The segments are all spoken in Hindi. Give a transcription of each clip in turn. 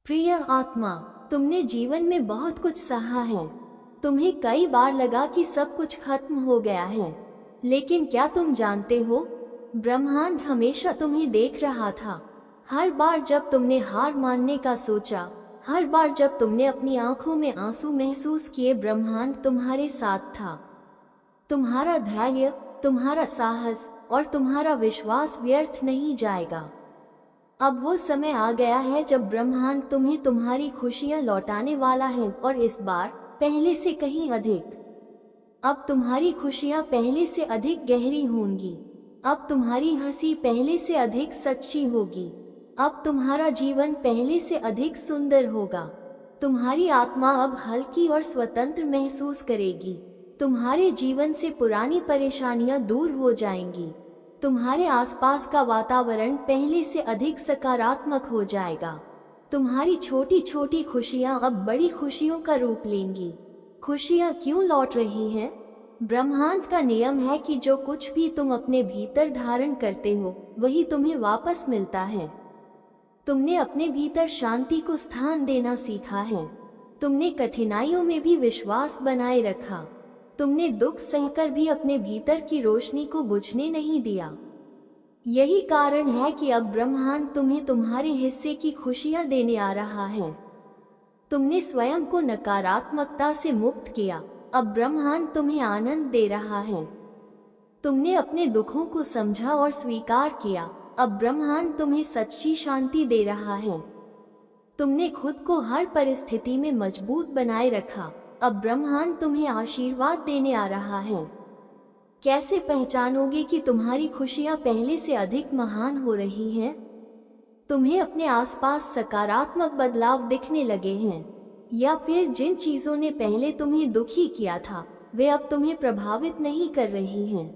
प्रिय आत्मा, तुमने जीवन में बहुत कुछ सहा है। तुम्हें कई बार लगा कि सब कुछ खत्म हो गया है, लेकिन क्या तुम जानते हो, ब्रह्मांड हमेशा तुम्हें देख रहा था। हर बार जब तुमने हार मानने का सोचा, हर बार जब तुमने अपनी आंखों में आंसू महसूस किए, ब्रह्मांड तुम्हारे साथ था। तुम्हारा धैर्य, तुम्हारा साहस और तुम्हारा विश्वास व्यर्थ नहीं जाएगा। अब वो समय आ गया है जब ब्रह्मांड तुम्हें तुम्हारी खुशियां लौटाने वाला है, और इस बार पहले से कहीं अधिक। अब तुम्हारी खुशियां पहले से अधिक गहरी होंगी। अब तुम्हारी हंसी पहले से अधिक सच्ची होगी। अब तुम्हारा जीवन पहले से अधिक सुंदर होगा। तुम्हारी आत्मा अब हल्की और स्वतंत्र महसूस करेगी। तुम्हारे जीवन से पुरानी परेशानियां दूर हो जाएंगी। तुम्हारे आसपास का वातावरण पहले से अधिक सकारात्मक हो जाएगा। तुम्हारी छोटी छोटी खुशियां अब बड़ी खुशियों का रूप लेंगी। खुशियां क्यों लौट रही हैं? ब्रह्मांड का नियम है कि जो कुछ भी तुम अपने भीतर धारण करते हो, वही तुम्हें वापस मिलता है। तुमने अपने भीतर शांति को स्थान देना सीखा है। तुमने कठिनाइयों में भी विश्वास बनाए रखा। तुमने दुख सहकर भी अपने भीतर की रोशनी को बुझने नहीं दिया। यही कारण है कि अब ब्रह्मांड तुम्हें तुम्हारे हिस्से की खुशियां देने आ रहा है। तुमने स्वयं को नकारात्मकता से मुक्त किया, अब ब्रह्मांड तुम्हें आनंद दे रहा है। तुमने अपने दुखों को समझा और स्वीकार किया, अब ब्रह्मांड तुम्हें सच्ची शांति दे रहा है। तुमने खुद को हर परिस्थिति में मजबूत बनाए रखा, अब ब्रह्मांड तुम्हें आशीर्वाद देने आ रहा है। कैसे पहचानोगे कि तुम्हारी खुशियां पहले से अधिक महान हो रही हैं? तुम्हें अपने आसपास सकारात्मक बदलाव दिखने लगे हैं, या फिर जिन चीजों ने पहले तुम्हें दुखी किया था, वे अब तुम्हें प्रभावित नहीं कर रही हैं।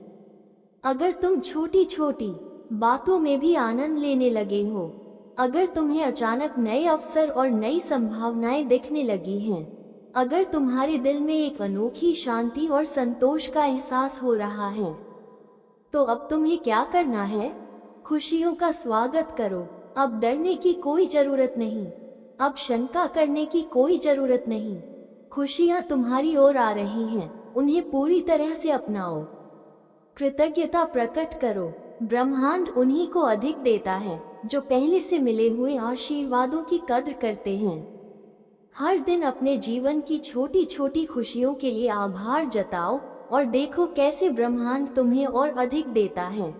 अगर तुम छोटी छोटी बातों में भी आनंद लेने लगे हो, अगर तुम्हें अचानक नए अवसर और नई संभावनाएं दिखने लगी हैं, अगर तुम्हारे दिल में एक अनोखी शांति और संतोष का एहसास हो रहा है, तो अब तुम्हें क्या करना है? खुशियों का स्वागत करो। अब डरने की कोई जरूरत नहीं, अब शंका करने की कोई जरूरत नहीं। खुशियां तुम्हारी ओर आ रही हैं, उन्हें पूरी तरह से अपनाओ। कृतज्ञता प्रकट करो। ब्रह्मांड उन्हीं को अधिक देता है जो पहले से मिले हुए आशीर्वादों की कद्र करते हैं। हर दिन अपने जीवन की छोटी छोटी खुशियों के लिए आभार जताओ और देखो कैसे ब्रह्मांड तुम्हें और अधिक देता है।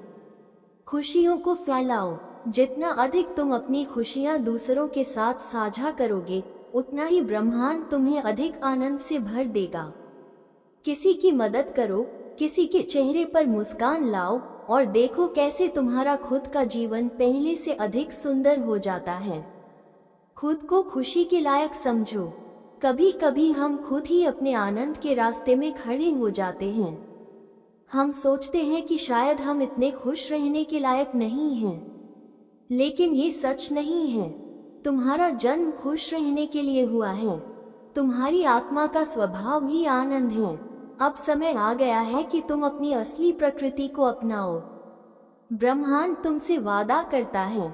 खुशियों को फैलाओ। जितना अधिक तुम अपनी खुशियां दूसरों के साथ साझा करोगे, उतना ही ब्रह्मांड तुम्हें अधिक आनंद से भर देगा। किसी की मदद करो, किसी के चेहरे पर मुस्कान लाओ और देखो कैसे तुम्हारा खुद का जीवन पहले से अधिक सुंदर हो जाता है। खुद को खुशी के लायक समझो। कभी कभी हम खुद ही अपने आनंद के रास्ते में खड़े हो जाते हैं। हम सोचते हैं कि शायद हम इतने खुश रहने के लायक नहीं हैं, लेकिन ये सच नहीं है। तुम्हारा जन्म खुश रहने के लिए हुआ है। तुम्हारी आत्मा का स्वभाव ही आनंद है। अब समय आ गया है कि तुम अपनी असली प्रकृति को अपनाओ। ब्रह्मांड तुमसे वादा करता है,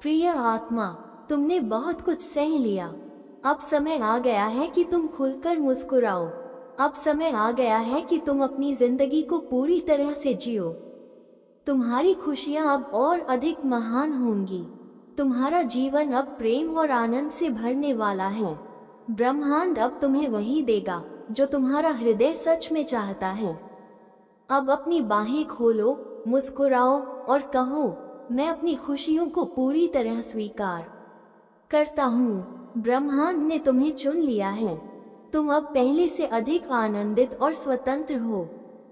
प्रिय आत्मा, तुमने बहुत कुछ सह लिया। अब समय आ गया है कि तुम खुलकर मुस्कुराओ। अब समय आ गया है कि तुम अपनी जिंदगी को पूरी तरह से जियो। तुम्हारी खुशियां अब और अधिक महान होंगी। तुम्हारा जीवन अब प्रेम और आनंद से भरने वाला है। ब्रह्मांड अब तुम्हें वही देगा जो तुम्हारा हृदय सच में चाहता है। अब अपनी बाहें खोलो, मुस्कुराओ और कहो, मैं अपनी खुशियों को पूरी तरह स्वीकार करता हूँ। ब्रह्मांड ने तुम्हें चुन लिया है। तुम अब पहले से अधिक आनंदित और स्वतंत्र हो।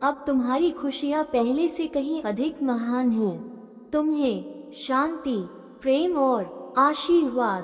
अब तुम्हारी खुशियाँ पहले से कहीं अधिक महान हैं। तुम्हें शांति, प्रेम और आशीर्वाद